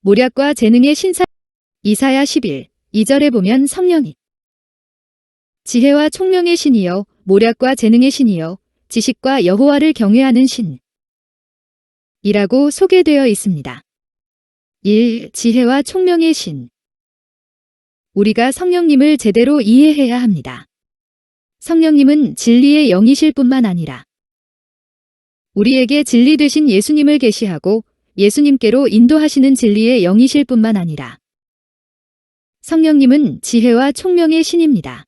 모략과 재능의 신사. 이사야 11, 2절에 보면 성령이 지혜와 총명의 신이여 모략과 재능의 신이여 지식과 여호와를 경외하는 신 이라고 소개되어 있습니다. 1. 지혜와 총명의 신. 우리가 성령님을 제대로 이해해야 합니다. 성령님은 진리의 영이실 뿐만 아니라 우리에게 진리 되신 예수님을 계시하고 예수님께로 인도하시는 진리의 영이실 뿐만 아니라 성령님은 지혜와 총명의 신입니다.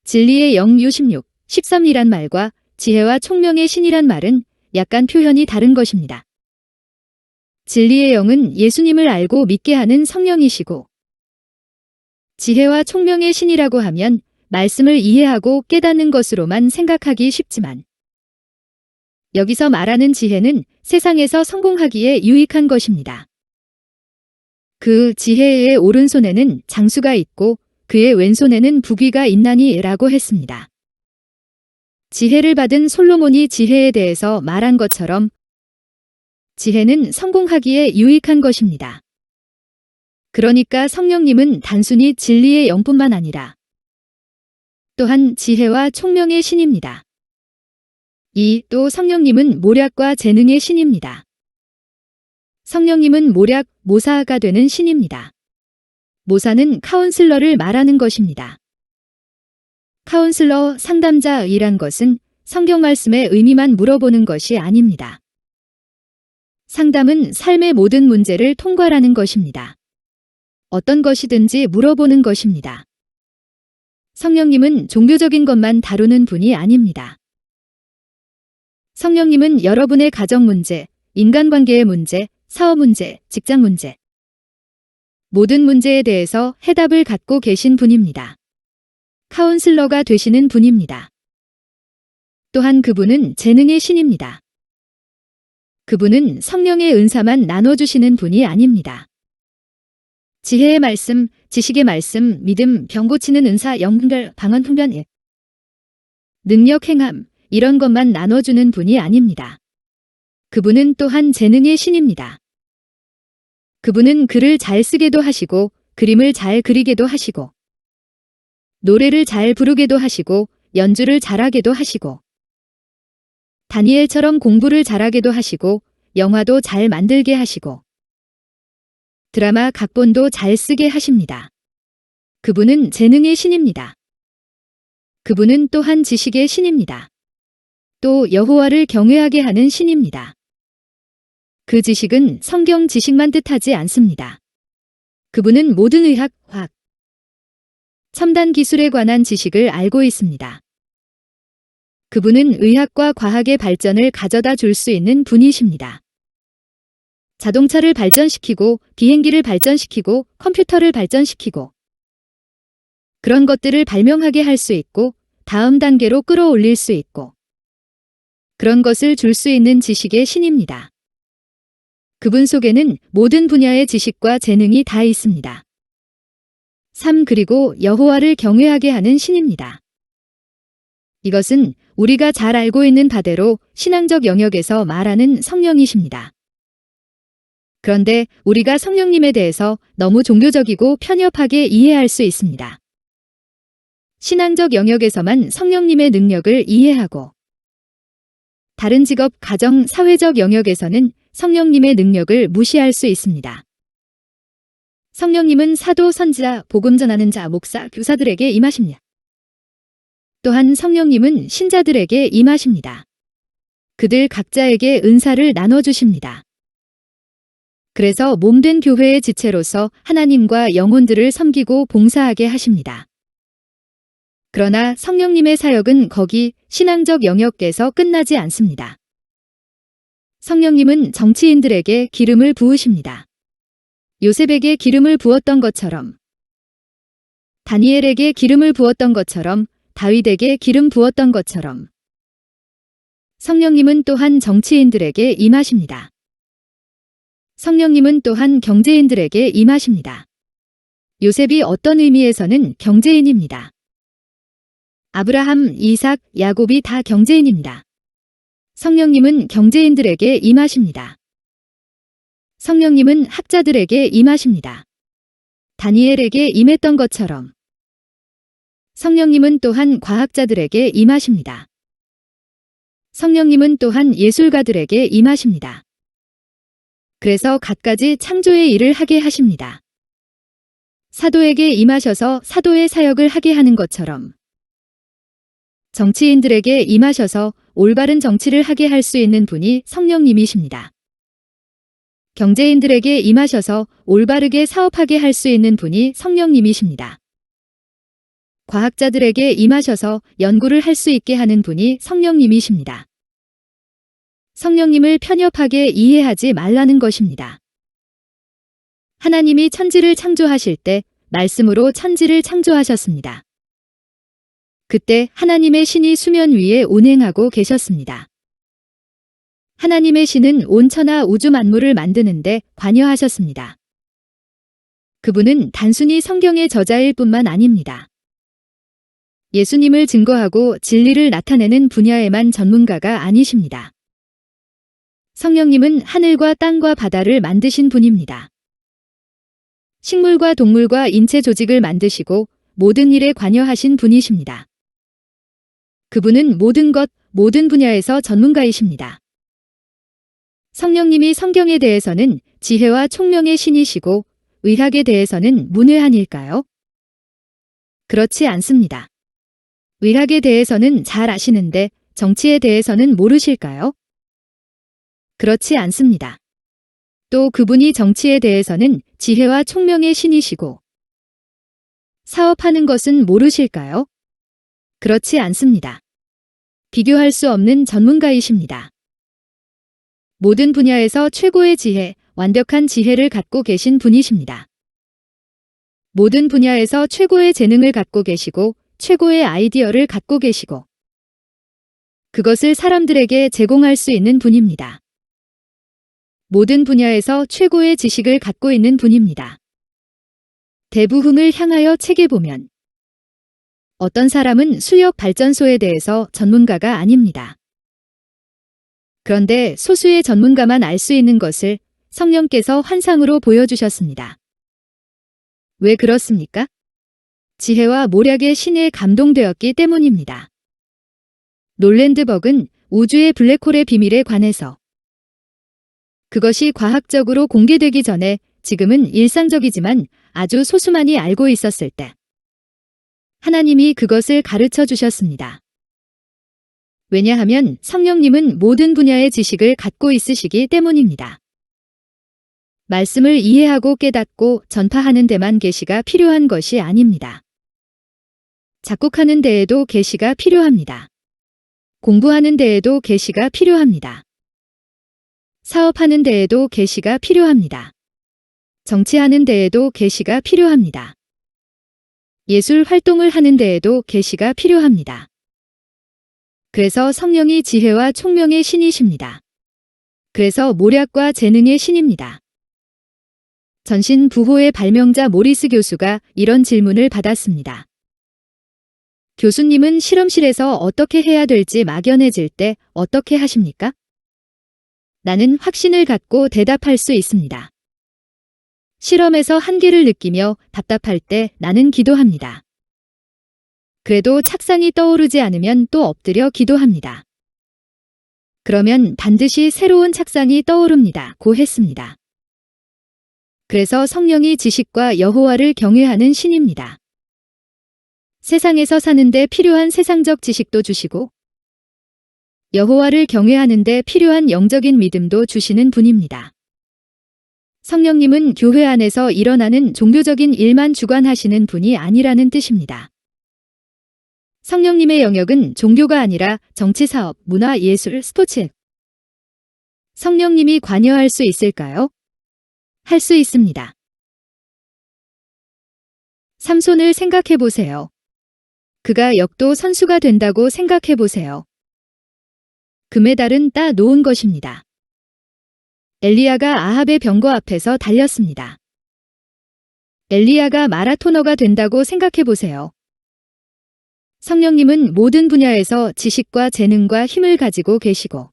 진리의 영 유16, 13이란 말과 지혜와 총명의 신이란 말은 약간 표현이 다른 것입니다. 진리의 영은 예수님을 알고 믿게 하는 성령이시고 지혜와 총명의 신이라고 하면 말씀을 이해하고 깨닫는 것으로만 생각하기 쉽지만 여기서 말하는 지혜는 세상에서 성공하기에 유익한 것입니다. 그 지혜의 오른손에는 장수가 있고 그의 왼손에는 부귀가 있나니 라고 했습니다. 지혜를 받은 솔로몬이 지혜에 대해서 말한 것처럼 지혜는 성공하기에 유익한 것입니다. 그러니까 성령님은 단순히 진리의 영뿐만 아니라 또한 지혜와 총명의 신입니다. 2. 또 성령님은 모략과 재능의 신입니다. 성령님은 모략, 모사가 되는 신입니다. 모사는 카운슬러를 말하는 것입니다. 카운슬러, 상담자이란 것은 성경 말씀의 의미만 물어보는 것이 아닙니다. 상담은 삶의 모든 문제를 통과하는 것입니다. 어떤 것이든지 물어보는 것입니다. 성령님은 종교적인 것만 다루는 분이 아닙니다. 성령님은 여러분의 가정 문제, 인간관계의 문제, 사업 문제, 직장 문제, 모든 문제에 대해서 해답을 갖고 계신 분입니다. 카운슬러가 되시는 분입니다. 또한 그분은 재능의 신입니다. 그분은 성령의 은사만 나눠주시는 분이 아닙니다. 지혜의 말씀, 지식의 말씀, 믿음, 병 고치는 은사, 영별, 방언, 통변, 능력, 행함, 이런 것만 나눠주는 분이 아닙니다. 그분은 또한 재능의 신입니다. 그분은 글을 잘 쓰게도 하시고 그림을 잘 그리게도 하시고 노래를 잘 부르게도 하시고 연주를 잘하게도 하시고 다니엘처럼 공부를 잘하게도 하시고 영화도 잘 만들게 하시고 드라마 각본도 잘 쓰게 하십니다. 그분은 재능의 신입니다. 그분은 또한 지식의 신입니다. 또 여호와를 경외하게 하는 신입니다. 그 지식은 성경 지식만 뜻하지 않습니다. 그분은 모든 의학, 과학, 첨단 기술에 관한 지식을 알고 있습니다. 그분은 의학과 과학의 발전을 가져다 줄 수 있는 분이십니다. 자동차를 발전시키고 비행기를 발전시키고 컴퓨터를 발전시키고 그런 것들을 발명하게 할 수 있고 다음 단계로 끌어올릴 수 있고 그런 것을 줄 수 있는 지식의 신입니다. 그분 속에는 모든 분야의 지식과 재능이 다 있습니다. 3. 그리고 여호와를 경외하게 하는 신입니다. 이것은 우리가 잘 알고 있는 바대로 신앙적 영역에서 말하는 성령이십니다. 그런데 우리가 성령님에 대해서 너무 종교적이고 편협하게 이해할 수 있습니다. 신앙적 영역에서만 성령님의 능력을 이해하고 다른 직업, 가정, 사회적 영역에서는 성령님의 능력을 무시할 수 있습니다. 성령님은 사도, 선지자, 복음 전하는 자, 목사, 교사들에게 임하십니다. 또한 성령님은 신자들에게 임하십니다. 그들 각자에게 은사를 나눠주십니다. 그래서 몸된 교회의 지체로서 하나님과 영혼들을 섬기고 봉사하게 하십니다. 그러나 성령님의 사역은 거기 신앙적 영역에서 끝나지 않습니다. 성령님은 정치인들에게 기름을 부으십니다. 요셉에게 기름을 부었던 것처럼, 다니엘에게 기름을 부었던 것처럼, 다윗에게 기름 부었던 것처럼 성령님은 또한 정치인들에게 임하십니다. 성령님은 또한 경제인들에게 임하십니다. 요셉이 어떤 의미에서는 경제인입니다. 아브라함, 이삭, 야곱이 다 경제인입니다. 성령님은 경제인들에게 임하십니다. 성령님은 학자들에게 임하십니다. 다니엘에게 임했던 것처럼 성령님은 또한 과학자들에게 임하십니다. 성령님은 또한 예술가들에게 임하십니다. 그래서 갖가지 창조의 일을 하게 하십니다. 사도에게 임하셔서 사도의 사역을 하게 하는 것처럼 정치인들에게 임하셔서 올바른 정치를 하게 할 수 있는 분이 성령님이십니다. 경제인들에게 임하셔서 올바르게 사업하게 할 수 있는 분이 성령님이십니다. 과학자들에게 임하셔서 연구를 할 수 있게 하는 분이 성령님이십니다. 성령님을 편협하게 이해하지 말라는 것입니다. 하나님이 천지를 창조하실 때 말씀으로 천지를 창조하셨습니다. 그때 하나님의 신이 수면 위에 운행하고 계셨습니다. 하나님의 신은 온 천하 우주 만물을 만드는데 관여하셨습니다. 그분은 단순히 성경의 저자일 뿐만 아닙니다. 예수님을 증거하고 진리를 나타내는 분야에만 전문가가 아니십니다. 성령님은 하늘과 땅과 바다를 만드신 분입니다. 식물과 동물과 인체 조직을 만드시고 모든 일에 관여하신 분이십니다. 그분은 모든 것, 모든 분야에서 전문가이십니다. 성령님이 성경에 대해서는 지혜와 총명의 신이시고 의학에 대해서는 문외한일까요? 그렇지 않습니다. 의학에 대해서는 잘 아시는데 정치에 대해서는 모르실까요? 그렇지 않습니다. 또 그분이 정치에 대해서는 지혜와 총명의 신이시고 사업하는 것은 모르실까요? 그렇지 않습니다. 비교할 수 없는 전문가이십니다. 모든 분야에서 최고의 지혜, 완벽한 지혜를 갖고 계신 분이십니다. 모든 분야에서 최고의 재능을 갖고 계시고 최고의 아이디어를 갖고 계시고 그것을 사람들에게 제공할 수 있는 분입니다. 모든 분야에서 최고의 지식을 갖고 있는 분입니다. 대부흥을 향하여 책에 보면 어떤 사람은 수력 발전소에 대해서 전문가가 아닙니다. 그런데 소수의 전문가만 알 수 있는 것을 성령께서 환상으로 보여주셨습니다. 왜 그렇습니까? 지혜와 모략의 신에 감동되었기 때문입니다. 롤랜드 버그는 우주의 블랙홀의 비밀에 관해서 그것이 과학적으로 공개되기 전에 지금은 일상적이지만 아주 소수만이 알고 있었을 때 하나님이 그것을 가르쳐 주셨습니다. 왜냐하면 성령님은 모든 분야의 지식을 갖고 있으시기 때문입니다. 말씀을 이해하고 깨닫고 전파하는 데만 계시가 필요한 것이 아닙니다. 작곡하는 데에도 계시가 필요합니다. 공부하는 데에도 계시가 필요합니다. 사업하는 데에도 계시가 필요합니다. 정치하는 데에도 계시가 필요합니다. 예술 활동을 하는 데에도 계시가 필요합니다. 그래서 성령이 지혜와 총명의 신이십니다. 그래서 모략과 재능의 신입니다. 전신 부호의 발명자 모리스 교수가 이런 질문을 받았습니다. 교수님은 실험실에서 어떻게 해야 될지 막연해질 때 어떻게 하십니까? 나는 확신을 갖고 대답할 수 있습니다. 실험에서 한계를 느끼며 답답할 때 나는 기도합니다. 그래도 착상이 떠오르지 않으면 또 엎드려 기도합니다. 그러면 반드시 새로운 착상이 떠오릅니다. 고 했습니다. 그래서 성령이 지식과 여호와를 경외하는 신입니다. 세상에서 사는데 필요한 세상적 지식도 주시고 여호와를 경외하는 데 필요한 영적인 믿음도 주시는 분입니다. 성령님은 교회 안에서 일어나는 종교적인 일만 주관하시는 분이 아니라는 뜻입니다. 성령님의 영역은 종교가 아니라 정치, 사업, 문화, 예술, 스포츠. 성령님이 관여할 수 있을까요? 할 수 있습니다. 삼손을 생각해 보세요. 그가 역도 선수가 된다고 생각해 보세요. 금메달은 따 놓은 것입니다. 엘리야가 아합의 병거 앞에서 달렸습니다. 엘리야가 마라토너가 된다고 생각해 보세요. 성령님은 모든 분야에서 지식과 재능과 힘을 가지고 계시고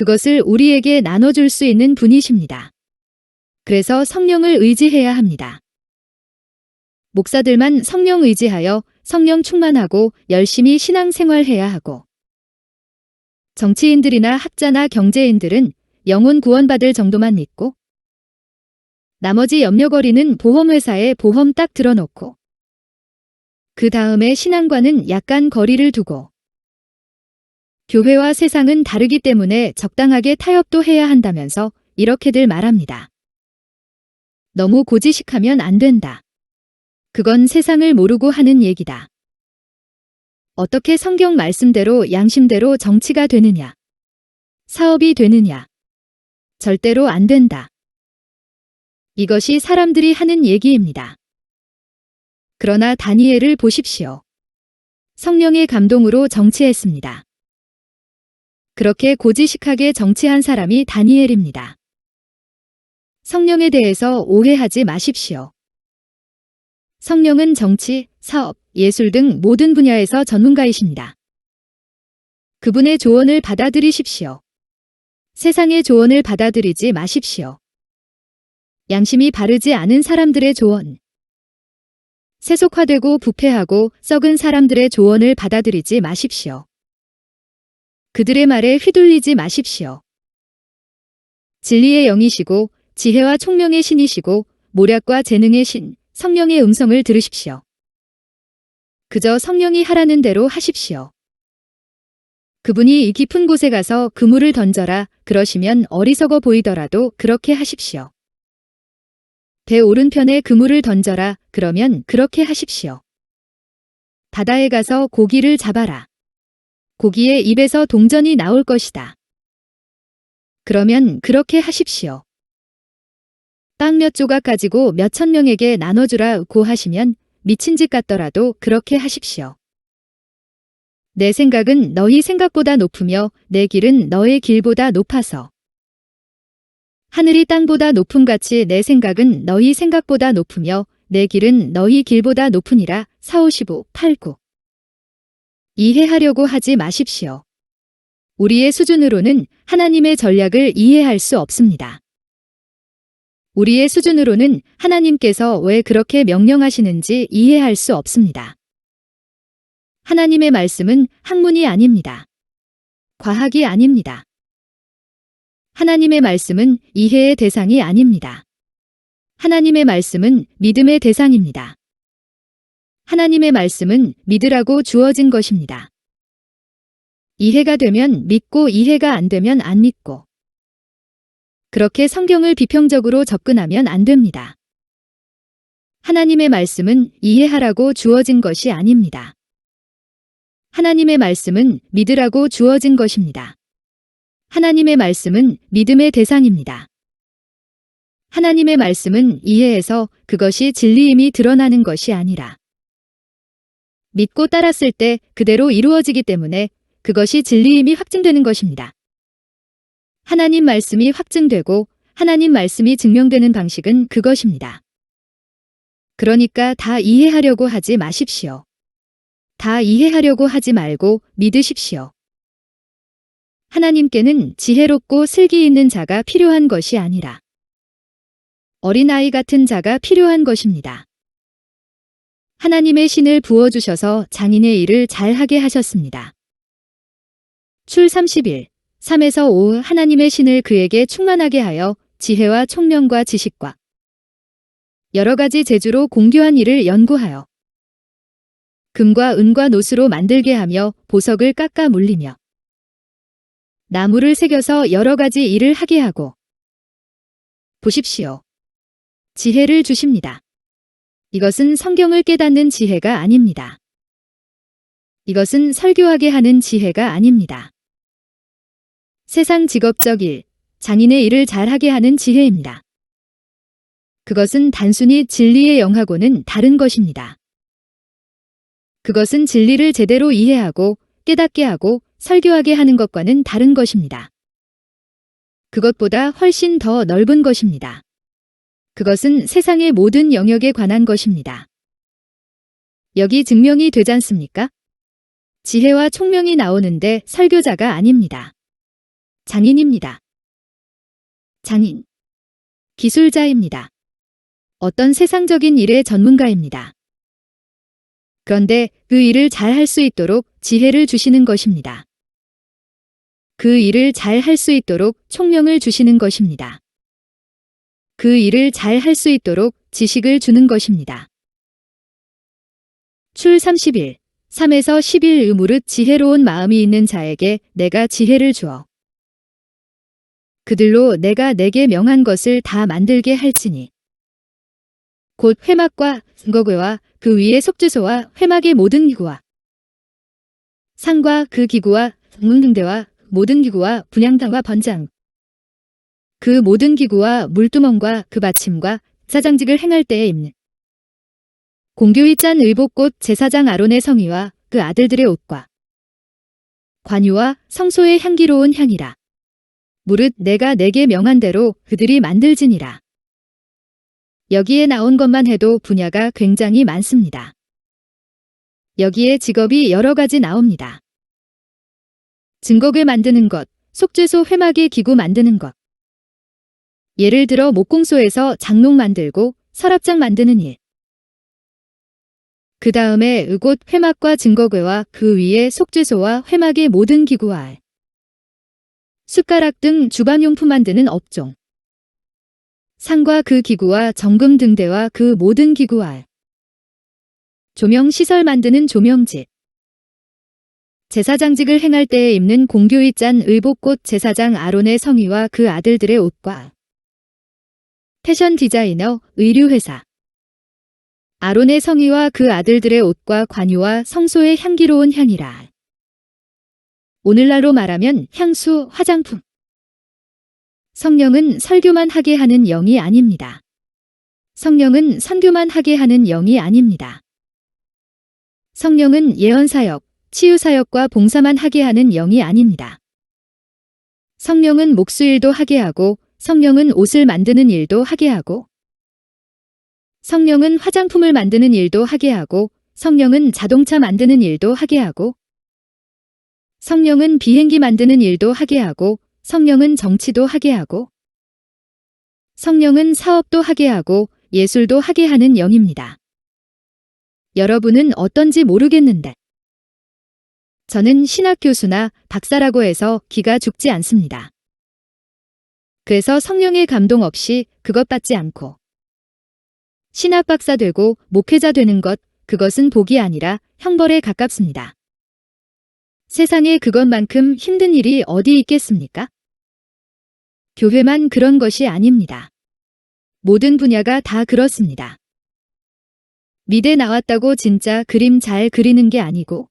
그것을 우리에게 나눠줄 수 있는 분이십니다. 그래서 성령을 의지해야 합니다. 목사들만 성령 의지하여 성령 충만하고 열심히 신앙생활해야 하고, 정치인들이나 학자나 경제인들은 영혼 구원받을 정도만 믿고, 나머지 염려거리는 보험회사에 보험 딱 들어놓고, 그 다음에 신앙과는 약간 거리를 두고, 교회와 세상은 다르기 때문에 적당하게 타협도 해야 한다면서 이렇게들 말합니다. 너무 고지식하면 안 된다. 그건 세상을 모르고 하는 얘기다. 어떻게 성경 말씀대로 양심대로 정치가 되느냐? 사업이 되느냐? 절대로 안 된다. 이것이 사람들이 하는 얘기입니다. 그러나 다니엘을 보십시오. 성령의 감동으로 정치했습니다. 그렇게 고지식하게 정치한 사람이 다니엘입니다. 성령에 대해서 오해하지 마십시오. 성령은 정치, 사업, 예술 등 모든 분야에서 전문가이십니다. 그분의 조언을 받아들이십시오. 세상의 조언을 받아들이지 마십시오. 양심이 바르지 않은 사람들의 조언, 세속화되고 부패하고 썩은 사람들의 조언을 받아들이지 마십시오. 그들의 말에 휘둘리지 마십시오. 진리의 영이시고 지혜와 총명의 신이시고 모략과 재능의 신, 성령의 음성을 들으십시오. 그저 성령이 하라는 대로 하십시오. 그분이 이 깊은 곳에 가서 그물을 던져라 그러시면 어리석어 보이더라도 그렇게 하십시오. 배 오른편에 그물을 던져라 그러면 그렇게 하십시오. 바다에 가서 고기를 잡아라. 고기의 입에서 동전이 나올 것이다. 그러면 그렇게 하십시오. 빵 몇 조각 가지고 몇천 명에게 나눠주라 고 하시면 미친 짓 같더라도 그렇게 하십시오. 내 생각은 너희 생각보다 높으며 내 길은 너의 길보다 높아서 하늘이 땅보다 높음같이 내 생각은 너희 생각보다 높으며 내 길은 너희 길보다 높으니라. 4:55-8:9 이해하려고 하지 마십시오. 우리의 수준으로는 하나님의 전략을 이해할 수 없습니다. 우리의 수준으로는 하나님께서 왜 그렇게 명령하시는지 이해할 수 없습니다. 하나님의 말씀은 학문이 아닙니다. 과학이 아닙니다. 하나님의 말씀은 이해의 대상이 아닙니다. 하나님의 말씀은 믿음의 대상입니다. 하나님의 말씀은 믿으라고 주어진 것입니다. 이해가 되면 믿고 이해가 안 되면 안 믿고. 그렇게 성경을 비평적으로 접근하면 안 됩니다. 하나님의 말씀은 이해하라고 주어진 것이 아닙니다. 하나님의 말씀은 믿으라고 주어진 것입니다. 하나님의 말씀은 믿음의 대상입니다. 하나님의 말씀은 이해해서 그것이 진리임이 드러나는 것이 아니라 믿고 따랐을 때 그대로 이루어지기 때문에 그것이 진리임이 확증되는 것입니다. 하나님 말씀이 확증되고 하나님 말씀이 증명되는 방식은 그것입니다. 그러니까 다 이해하려고 하지 마십시오. 다 이해하려고 하지 말고 믿으십시오. 하나님께는 지혜롭고 슬기 있는 자가 필요한 것이 아니라 어린아이 같은 자가 필요한 것입니다. 하나님의 신을 부어주셔서 장인의 일을 잘하게 하셨습니다. 출 30일 3-5 하나님의 신을 그에게 충만하게 하여 지혜와 총명과 지식과 여러 가지 재주로 공교한 일을 연구하여 금과 은과 노수로 만들게 하며 보석을 깎아 물리며 나무를 새겨서 여러 가지 일을 하게 하고 보십시오. 지혜를 주십니다. 이것은 성경을 깨닫는 지혜가 아닙니다. 이것은 설교하게 하는 지혜가 아닙니다. 세상 직업적 일, 장인의 일을 잘하게 하는 지혜입니다. 그것은 단순히 진리의 영하고는 다른 것입니다. 그것은 진리를 제대로 이해하고 깨닫게 하고 설교하게 하는 것과는 다른 것입니다. 그것보다 훨씬 더 넓은 것입니다. 그것은 세상의 모든 영역에 관한 것입니다. 여기 증명이 되지 않습니까? 지혜와 총명이 나오는데 설교자가 아닙니다. 장인입니다. 장인. 기술자입니다. 어떤 세상적인 일의 전문가입니다. 그런데 그 일을 잘 할 수 있도록 지혜를 주시는 것입니다. 그 일을 잘 할 수 있도록 총명을 주시는 것입니다. 그 일을 잘 할 수 있도록 지식을 주는 것입니다. 출 30일, 3에서 10일 의무릇 지혜로운 마음이 있는 자에게 내가 지혜를 주어 그들로 내가 내게 명한 것을 다 만들게 할지니 곧 회막과 증거궤와 그 위의 속죄소와 회막의 모든 기구와 상과 그 기구와 문등대와 모든 기구와 분향단과 번장 그 모든 기구와 물두멍과 그 받침과 사장직을 행할 때에 입는 공교히 짠 의복꽃 제사장 아론의 성의와 그 아들들의 옷과 관유와 성소의 향기로운 향이라. 무릇 내가 내게 명한 대로 그들이 만들지니라. 여기에 나온 것만 해도 분야가 굉장히 많습니다. 여기에 직업이 여러 가지 나옵니다. 증거궤 만드는 것, 속죄소 회막의 기구 만드는 것. 예를 들어 목공소에서 장롱 만들고 서랍장 만드는 일. 그 다음에 의곳 회막과 증거궤와 그 위에 속죄소와 회막의 모든 기구와 알. 숟가락 등 주방용품 만드는 업종. 상과 그 기구와 정금 등대와 그 모든 기구와 알. 조명시설 만드는 조명집. 제사장직을 행할 때에 입는 공교히 짠 의복꽃 제사장 아론의 성의와 그 아들들의 옷과 알. 패션 디자이너, 의류회사. 아론의 성의와 그 아들들의 옷과 관유와 성소의 향기로운 향이라. 오늘날로 말하면 향수, 화장품. 성령은 설교만 하게 하는 영이 아닙니다. 성령은 선교만 하게 하는 영이 아닙니다. 성령은 예언사역, 치유사역과 봉사만 하게 하는 영이 아닙니다. 성령은 목수일도 하게 하고 성령은 옷을 만드는 일도 하게 하고 성령은 화장품을 만드는 일도 하게 하고 성령은 자동차 만드는 일도 하게 하고 성령은 비행기 만드는 일도 하게 하고 성령은 정치도 하게 하고 성령은 사업도 하게 하고 예술도 하게 하는 영입니다. 여러분은 어떤지 모르겠는데 저는 신학교수나 박사라고 해서 기가 죽지 않습니다. 그래서 성령의 감동 없이 그것 받지 않고 신학 박사 되고 목회자 되는 것, 그것은 복이 아니라 형벌에 가깝습니다. 세상에 그것만큼 힘든 일이 어디 있겠습니까? 교회만 그런 것이 아닙니다. 모든 분야가 다 그렇습니다. 미대 나왔다고 진짜 그림 잘 그리는 게 아니고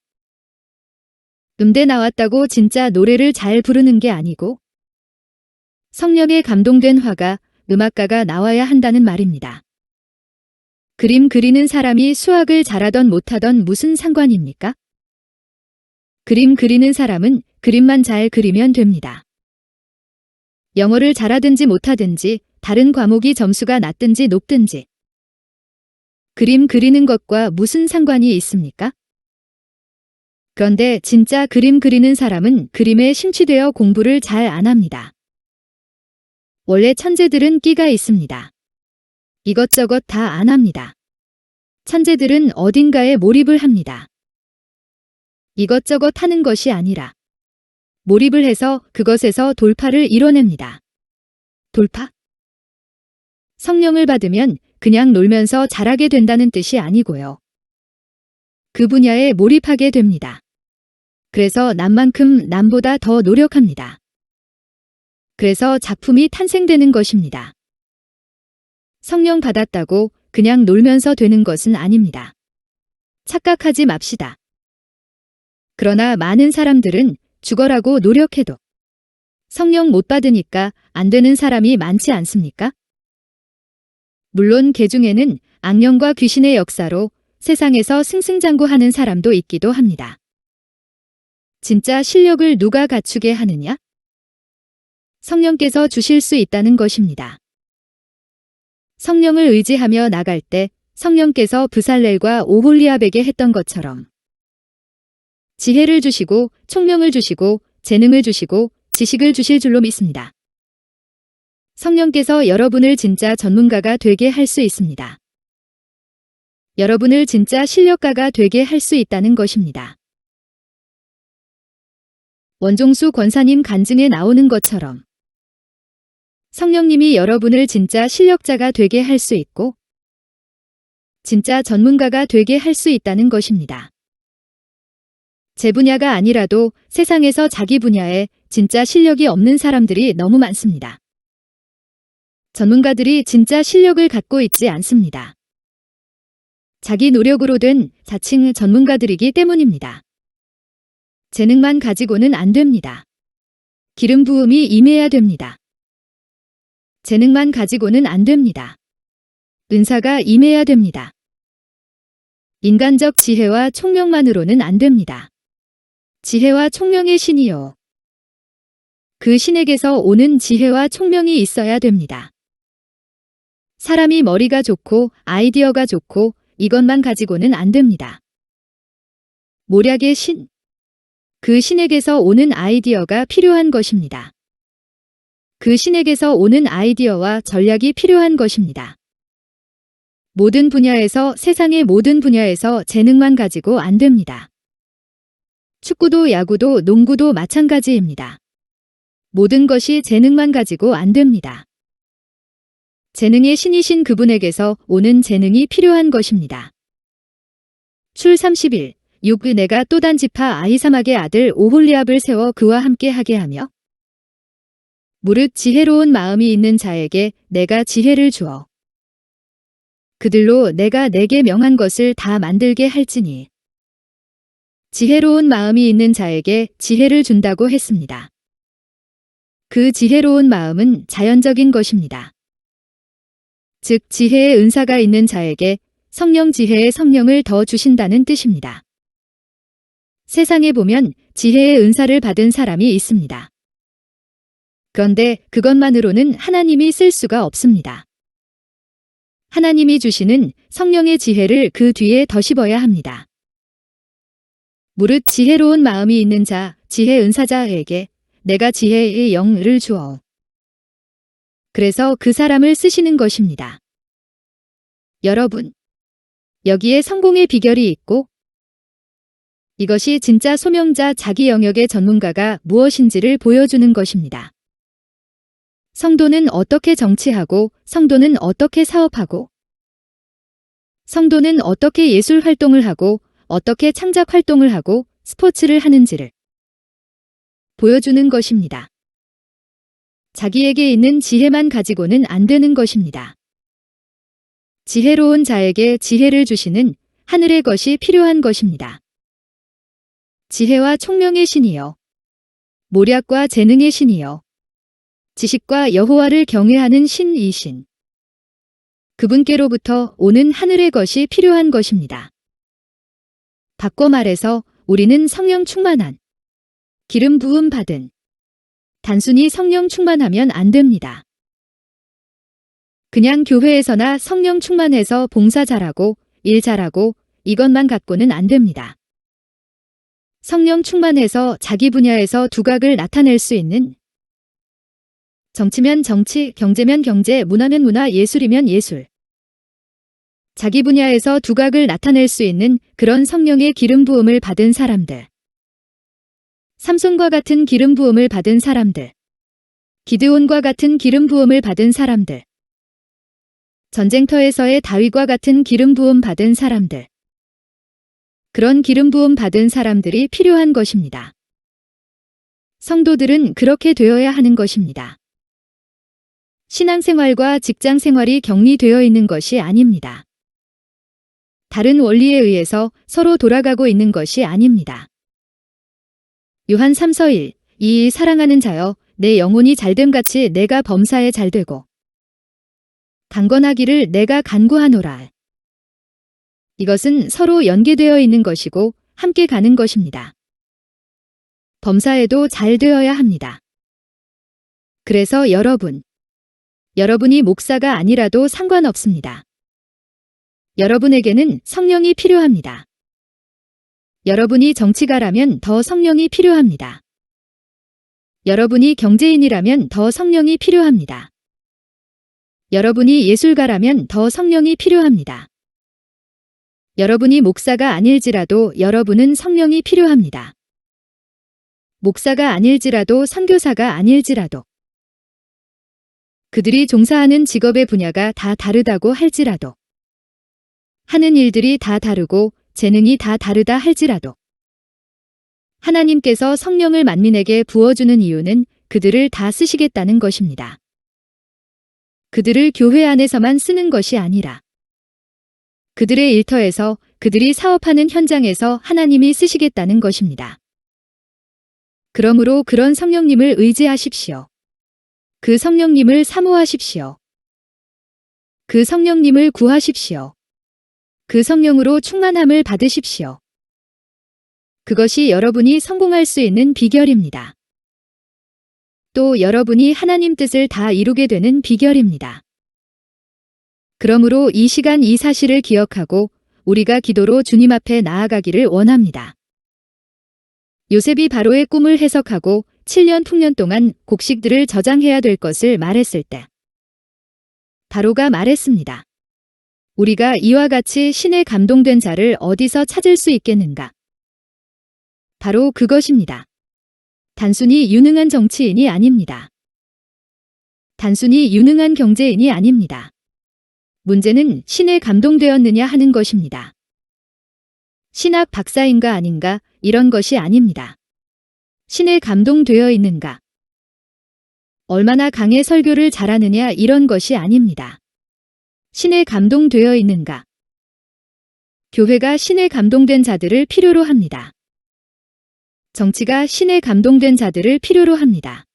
음대 나왔다고 진짜 노래를 잘 부르는 게 아니고 성령에 감동된 화가, 음악가가 나와야 한다는 말입니다. 그림 그리는 사람이 수학을 잘하던 못하던 무슨 상관입니까? 그림 그리는 사람은 그림만 잘 그리면 됩니다. 영어를 잘하든지 못하든지 다른 과목이 점수가 낮든지 높든지 그림 그리는 것과 무슨 상관이 있습니까? 그런데 진짜 그림 그리는 사람은 그림에 심취되어 공부를 잘 안 합니다. 원래 천재들은 끼가 있습니다. 이것저것 다 안 합니다. 천재들은 어딘가에 몰입을 합니다. 이것저것 하는 것이 아니라 몰입을 해서 그것에서 돌파를 이뤄냅니다. 돌파? 성령을 받으면 그냥 놀면서 잘하게 된다는 뜻이 아니고요. 그 분야에 몰입하게 됩니다. 그래서 남만큼 남보다 더 노력합니다. 그래서 작품이 탄생되는 것입니다. 성령 받았다고 그냥 놀면서 되는 것은 아닙니다. 착각하지 맙시다. 그러나 많은 사람들은 죽어라고 노력해도 성령 못 받으니까 안 되는 사람이 많지 않습니까? 물론 개 중에는 악령과 귀신의 역사로 세상에서 승승장구하는 사람도 있기도 합니다. 진짜 실력을 누가 갖추게 하느냐? 성령께서 주실 수 있다는 것입니다. 성령을 의지하며 나갈 때 성령께서 브살렐과 오홀리압에게 했던 것처럼 지혜를 주시고 총명을 주시고 재능을 주시고 지식을 주실 줄로 믿습니다. 성령께서 여러분을 진짜 전문가가 되게 할 수 있습니다. 여러분을 진짜 실력가가 되게 할 수 있다는 것입니다. 원종수 권사님 간증에 나오는 것처럼 성령님이 여러분을 진짜 실력자가 되게 할 수 있고 진짜 전문가가 되게 할 수 있다는 것입니다. 제 분야가 아니라도 세상에서 자기 분야에 진짜 실력이 없는 사람들이 너무 많습니다. 전문가들이 진짜 실력을 갖고 있지 않습니다. 자기 노력으로 된 자칭 전문가들이기 때문입니다. 재능만 가지고는 안 됩니다. 기름 부음이 임해야 됩니다. 재능만 가지고는 안 됩니다. 은사가 임해야 됩니다. 인간적 지혜와 총명만으로는 안 됩니다. 지혜와 총명의 신이요. 그 신에게서 오는 지혜와 총명이 있어야 됩니다. 사람이 머리가 좋고 아이디어가 좋고 이것만 가지고는 안 됩니다. 모략의 신. 그 신에게서 오는 아이디어가 필요한 것입니다. 그 신에게서 오는 아이디어와 전략이 필요한 것입니다. 모든 분야에서 세상의 모든 분야에서 재능만 가지고 안 됩니다. 축구도 야구도 농구도 마찬가지입니다. 모든 것이 재능만 가지고 안 됩니다. 재능의 신이신 그분에게서 오는 재능이 필요한 것입니다. 출 30일 6. 내가 또 단지파 아히사막의 아들 오홀리압을 세워 그와 함께 하게 하며 무릇 지혜로운 마음이 있는 자에게 내가 지혜를 주어 그들로 내가 내게 명한 것을 다 만들게 할지니 지혜로운 마음이 있는 자에게 지혜를 준다고 했습니다. 그 지혜로운 마음은 자연적인 것입니다. 즉 지혜의 은사가 있는 자에게 성령 지혜의 성령을 더 주신다는 뜻입니다. 세상에 보면 지혜의 은사를 받은 사람이 있습니다. 그런데 그것만으로는 하나님이 쓸 수가 없습니다. 하나님이 주시는 성령의 지혜를 그 뒤에 더 씹어야 합니다. 무릇 지혜로운 마음이 있는 자, 지혜 은사자에게 내가 지혜의 영을 주어. 그래서 그 사람을 쓰시는 것입니다. 여러분, 여기에 성공의 비결이 있고 이것이 진짜 소명자 자기 영역의 전문가가 무엇인지를 보여주는 것입니다. 성도는 어떻게 정치하고 성도는 어떻게 사업하고 성도는 어떻게 예술 활동을 하고 어떻게 창작 활동을 하고 스포츠를 하는지를 보여주는 것입니다. 자기에게 있는 지혜만 가지고는 안 되는 것입니다. 지혜로운 자에게 지혜를 주시는 하늘의 것이 필요한 것입니다. 지혜와 총명의 신이여. 모략과 재능의 신이여. 지식과 여호와를 경외하는 신이신. 그분께로부터 오는 하늘의 것이 필요한 것입니다. 바꿔 말해서 우리는 성령 충만한, 기름 부음 받은, 단순히 성령 충만하면 안 됩니다. 그냥 교회에서나 성령 충만해서 봉사 잘하고 일 잘하고 이것만 갖고는 안 됩니다. 성령 충만해서 자기 분야에서 두각을 나타낼 수 있는 정치면 정치, 경제면 경제, 문화면 문화, 예술이면 예술. 자기 분야에서 두각을 나타낼 수 있는 그런 성령의 기름 부음을 받은 사람들. 삼손과 같은 기름 부음을 받은 사람들. 기드온과 같은 기름 부음을 받은 사람들. 전쟁터에서의 다윗과 같은 기름 부음 받은 사람들. 그런 기름 부음 받은 사람들이 필요한 것입니다. 성도들은 그렇게 되어야 하는 것입니다. 신앙생활과 직장생활이 격리되어 있는 것이 아닙니다. 다른 원리에 의해서 서로 돌아가고 있는 것이 아닙니다. 요한 3서 1, 사랑하는 자여, 내 영혼이 잘됨같이 내가 범사에 잘되고 강건하기를 내가 간구하노라. 이것은 서로 연계되어 있는 것이고 함께 가는 것입니다. 범사에도 잘 되어야 합니다. 그래서 여러분이 목사가 아니라도 상관없습니다. 여러분에게는 성령이 필요합니다. 여러분이 정치가라면 더 성령이 필요합니다. 여러분이 경제인이라면 더 성령이 필요합니다. 여러분이 예술가라면 더 성령이 필요합니다. 여러분이 목사가 아닐지라도 여러분은 성령이 필요합니다. 목사가 아닐지라도 선교사가 아닐지라도 그들이 종사하는 직업의 분야가 다 다르다고 할지라도 하는 일들이 다 다르고 재능이 다 다르다 할지라도 하나님께서 성령을 만민에게 부어주는 이유는 그들을 다 쓰시겠다는 것입니다. 그들을 교회 안에서만 쓰는 것이 아니라 그들의 일터에서 그들이 사업하는 현장에서 하나님이 쓰시겠다는 것입니다. 그러므로 그런 성령님을 의지하십시오. 그 성령님을 사모하십시오. 그 성령님을 구하십시오. 그 성령으로 충만함을 받으십시오. 그것이 여러분이 성공할 수 있는 비결입니다. 또 여러분이 하나님 뜻을 다 이루게 되는 비결입니다. 그러므로 이 시간 이 사실을 기억하고 우리가 기도로 주님 앞에 나아가기를 원합니다. 요셉이 바로의 꿈을 해석하고 7년 풍년 동안 곡식들을 저장해야 될 것을 말했을 때 바로가 말했습니다. 우리가 이와 같이 신에 감동된 자를 어디서 찾을 수 있겠는가? 바로 그것입니다. 단순히 유능한 정치인이 아닙니다. 단순히 유능한 경제인이 아닙니다. 문제는 신에 감동되었느냐 하는 것입니다. 신학 박사인가 아닌가 이런 것이 아닙니다. 신에 감동되어 있는가? 얼마나 강해 설교를 잘하느냐 이런 것이 아닙니다. 신에 감동되어 있는가? 교회가 신에 감동된 자들을 필요로 합니다. 정치가 신에 감동된 자들을 필요로 합니다.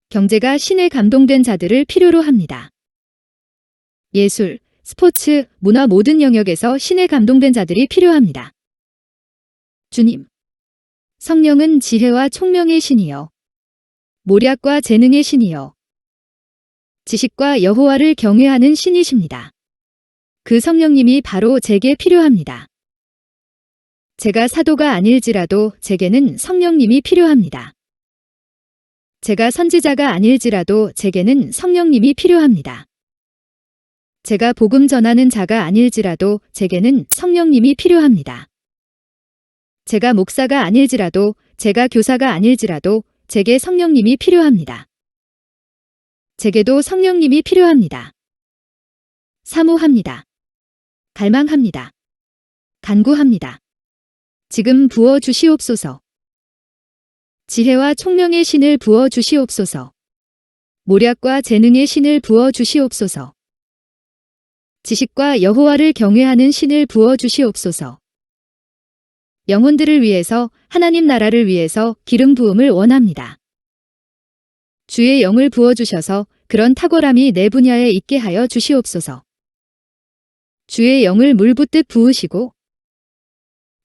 경제가 신에 감동된 자들을 필요로 합니다. 예술, 스포츠, 문화 모든 영역에서 신에 감동된 자들이 필요합니다. 주님, 성령은 지혜와 총명의 신이요. 모략과 재능의 신이요. 지식과 여호와를 경외하는 신이십니다. 그 성령님이 바로 제게 필요합니다. 제가 사도가 아닐지라도 제게는 성령님이 필요합니다. 제가 선지자가 아닐지라도 제게는 성령님이 필요합니다. 제가 복음 전하는 자가 아닐지라도 제게는 성령님이 필요합니다. 제가 목사가 아닐지라도 제가 교사가 아닐지라도 제게 성령님이 필요합니다. 제게도 성령님이 필요합니다. 사모합니다. 갈망합니다. 간구합니다. 지금 부어 주시옵소서. 지혜와 총명의 신을 부어 주시옵소서. 모략과 재능의 신을 부어 주시옵소서. 지식과 여호와를 경외하는 신을 부어 주시옵소서. 영혼들을 위해서 하나님 나라를 위해서 기름 부음을 원합니다. 주의 영을 부어 주셔서 그런 탁월함이 내 분야에 있게 하여 주시옵소서. 주의 영을 물붓듯 부으시고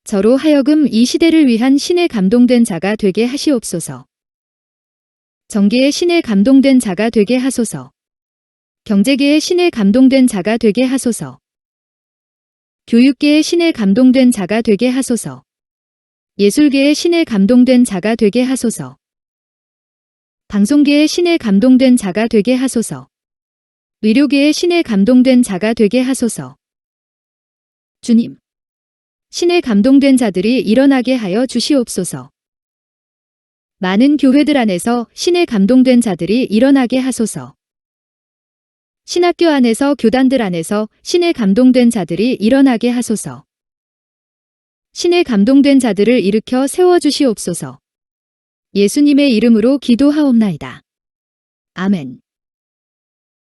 저로 하여금 이 시대를 위한 신에 감동된 자가 되게 하시옵소서. 정계의 신에 감동된 자가 되게 하소서. 경제계의 신에 감동된 자가 되게 하소서. 교육계의 신에 감동된 자가 되게 하소서. 예술계의 신에 감동된 자가 되게 하소서. 방송계의 신에 감동된 자가 되게 하소서. 의료계의 신에 감동된 자가 되게 하소서. 주님, 신에 감동된 자들이 일어나게 하여 주시옵소서. 많은 교회들 안에서 신에 감동된 자들이 일어나게 하소서. 신학교 안에서 교단들 안에서 신에 감동된 자들이 일어나게 하소서. 신에 감동된 자들을 일으켜 세워주시옵소서. 예수님의 이름으로 기도하옵나이다. 아멘.